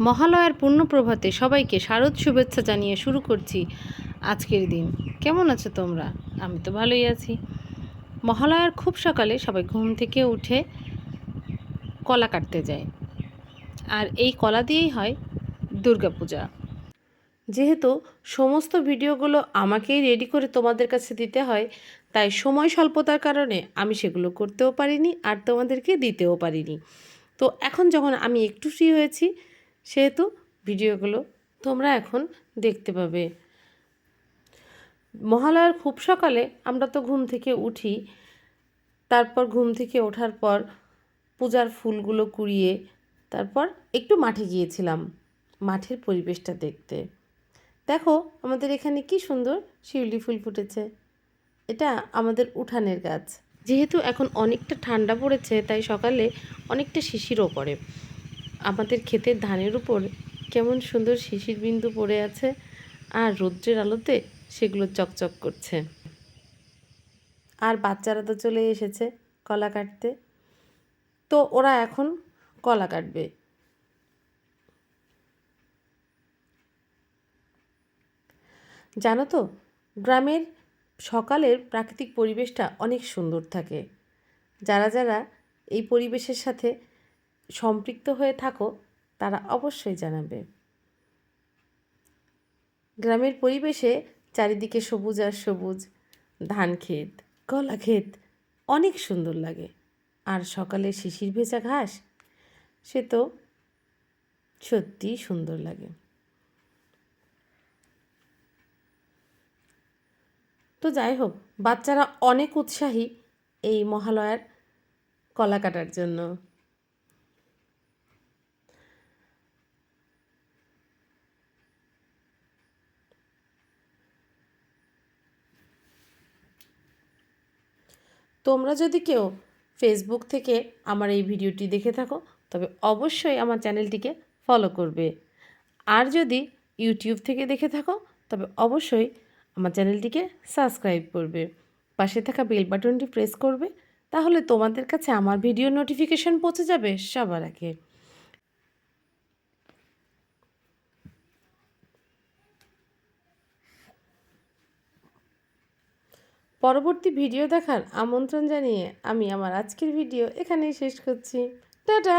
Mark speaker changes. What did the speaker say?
Speaker 1: মহালয়ার পুণ্যপ্রভাতে সবাইকে শারদ শুভেচ্ছা জানিয়ে শুরু করছি আজকের দিন। কেমন আছো তোমরা? আমি তো ভালোই আছি। মহালয়ার খুব সকালে সবাই ঘুম থেকে উঠে কলা কাটতে যায়, আর এই কলা দিয়েই হয় দুর্গাপূজা। যেহেতু সমস্ত ভিডিওগুলো আমাকেই রেডি করে তোমাদের কাছে দিতে হয়, তাই সময় স্বল্পতার কারণে আমি সেগুলো করতেও পারিনি আর তোমাদেরকে দিতেও পারিনি। তো এখন যখন আমি একটু ফ্রি হয়েছি, সেহেতু ভিডিওগুলো তোমরা এখন দেখতে পাবে। মহালয়ার খুব সকালে আমরা তো ঘুম থেকে উঠি, তারপর ঘুম থেকে ওঠার পর পূজার ফুলগুলো কুড়িয়ে তারপর একটু মাঠে গিয়েছিলাম মাঠের পরিবেশটা দেখতে। দেখো আমাদের এখানে কি সুন্দর শিউলি ফুল ফুটেছে। এটা আমাদের উঠানের গাছ। যেহেতু এখন অনেকটা ঠান্ডা পড়েছে, তাই সকালে অনেকটা শিশিরও পড়ে। আমাদের ক্ষেতের ধানের উপর কেমন সুন্দর শিশির বিন্দু পড়ে আছে, আর রৌদ্রের আলোতে সেগুলো চকচক করছে। আর বাচ্চারা তো চলে এসেছে কলা কাটতে, তো ওরা এখন কলা কাটবে। জানো তো, গ্রামের সকালের প্রাকৃতিক পরিবেশটা অনেক সুন্দর থাকে। যারা যারা এই পরিবেশের সাথে সম্পৃক্ত হয়ে থাকো তারা অবশ্যই জানাবে। গ্রামের পরিবেশে চারিদিকে সবুজ আর সবুজ, ধান ক্ষেত, কলা ক্ষেত, অনেক সুন্দর লাগে। আর সকালে শিশির ভেজা ঘাস, সে তো সত্যিই সুন্দর লাগে। তো যাই হোক, বাচ্চারা অনেক উৎসাহী এই মহালয়ার কলা কাটার জন্য। তোমরা যদি কেউ ফেসবুক থেকে আমার এই ভিডিওটি দেখে থাকো, তবে অবশ্যই আমার চ্যানেলটিকে ফলো করবে। আর যদি ইউটিউব থেকে দেখে থাকো, তবে অবশ্যই আমার চ্যানেলটিকে সাবস্ক্রাইব করবে। পাশে থাকা বেল বাটনটি প্রেস করবে, তাহলে তোমাদের কাছে আমার ভিডিও নোটিফিকেশন পৌঁছে যাবে সবার আগে। পরবর্তী ভিডিও দেখার আমন্ত্রণ জানিয়ে আমি আমার আজকের ভিডিও এখানেই শেষ করছি। টাটা।